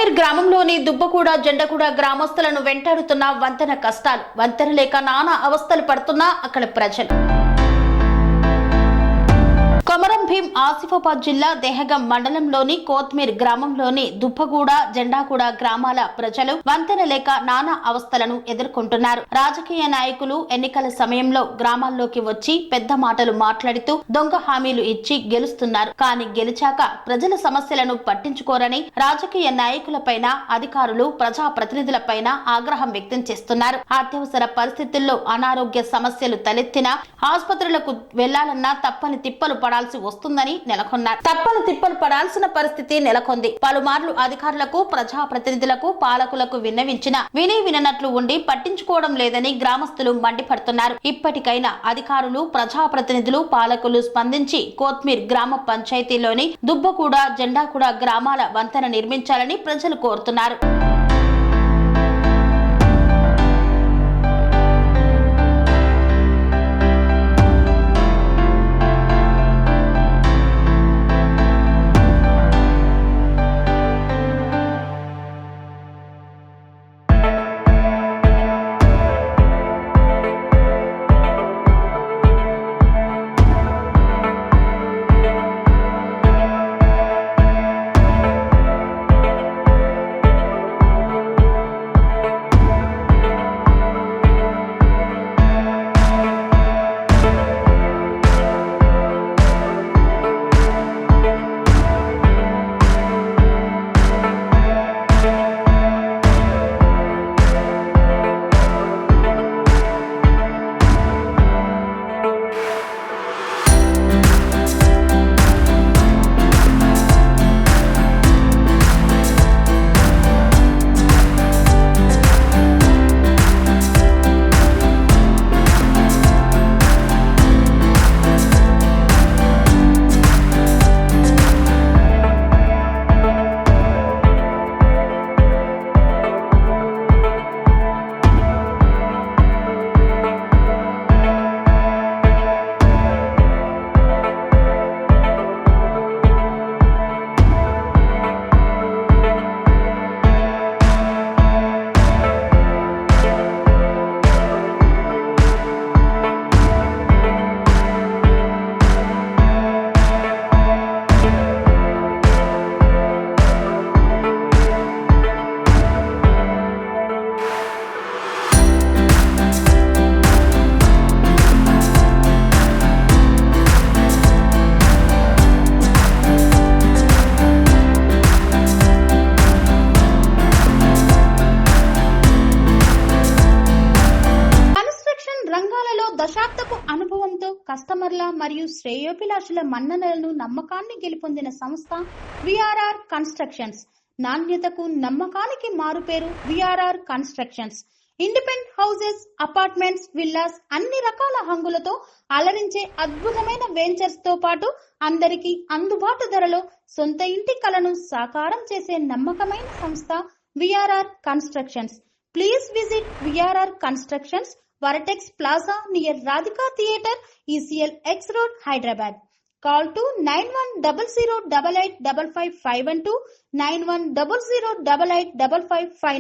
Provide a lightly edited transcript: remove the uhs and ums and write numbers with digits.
కోత్మీర్ గ్రామంలోని దుబ్బకూడ జెండగూడ గ్రామస్తులను వెంటాడుతున్న వంతెన కష్టాలు. వంతెన లేక నానా అవస్థలు పడుతున్నా అక్కడ ప్రజలు. కొమరం భీం ఆసిఫాబాద్ జిల్లా దెహగం మండలంలోని కోత్మీర్ గ్రామంలోని దుబ్బగూడ జెండాగూడ గ్రామాల ప్రజలు వంతెన లేక నానా అవస్థలను ఎదుర్కొంటున్నారు. రాజకీయ నాయకులు ఎన్నికల సమయంలో గ్రామాల్లోకి వచ్చి పెద్ద మాటలు మాట్లాడుతూ దొంగ హామీలు ఇచ్చి గెలుస్తున్నారు. కానీ గెలిచాక ప్రజల సమస్యలను పట్టించుకోరని రాజకీయ నాయకులపైన, అధికారులు, ప్రజాప్రతినిధులపైన ఆగ్రహం వ్యక్తం చేస్తున్నారు. అత్యవసర పరిస్థితుల్లో అనారోగ్య సమస్యలు తలెత్తినా ఆసుపత్రులకు వెళ్లాలన్నా తప్పని తిప్పలు వస్తుందని నెలకొన్నారు. తప్పని తిప్పలు పడాల్సిన పరిస్థితి నెలకొంది. పలుమార్లు అధికారులకు, ప్రజాప్రతినిధులకు, పాలకులకు విననట్లు ఉండి పట్టించుకోవడం లేదని గ్రామస్తులు మండిపడుతున్నారు. ఇప్పటికైనా అధికారులు, ప్రజాప్రతినిధులు, పాలకులు స్పందించి కోత్మీర్ గ్రామ పంచాయతీలోని దుబ్బగూడ జెండాగూడ గ్రామాల వంతెన నిర్మించాలని ప్రజలు కోరుతున్నారు. దశాబ్దపు అనుభవంతో కస్టమర్ల మరియు శ్రేయోభిలాషుల మన్ననలను, నమ్మకాన్ని గెలుపొందిన సంస్థ విఆర్ఆర్ కన్స్ట్రక్షన్స్. నాణ్యతకు, నమ్మకానికి మారుపేరు VRR constructions. Independent houses, apartments, villas అన్ని రకాల హంగులతో అలరించే అద్భుతమైన వెంచర్స్ తో పాటు అందరికీ అందుబాటు ధరలో సొంత ఇంటి కలను సాకారం చేసే నమ్మకమైన సంస్థ VRR constructions. Please visit VRR constructions, Varatex Plaza near Radhika Theatre, ECL X Road, Hyderabad. Call to 9100885551, 9100885559.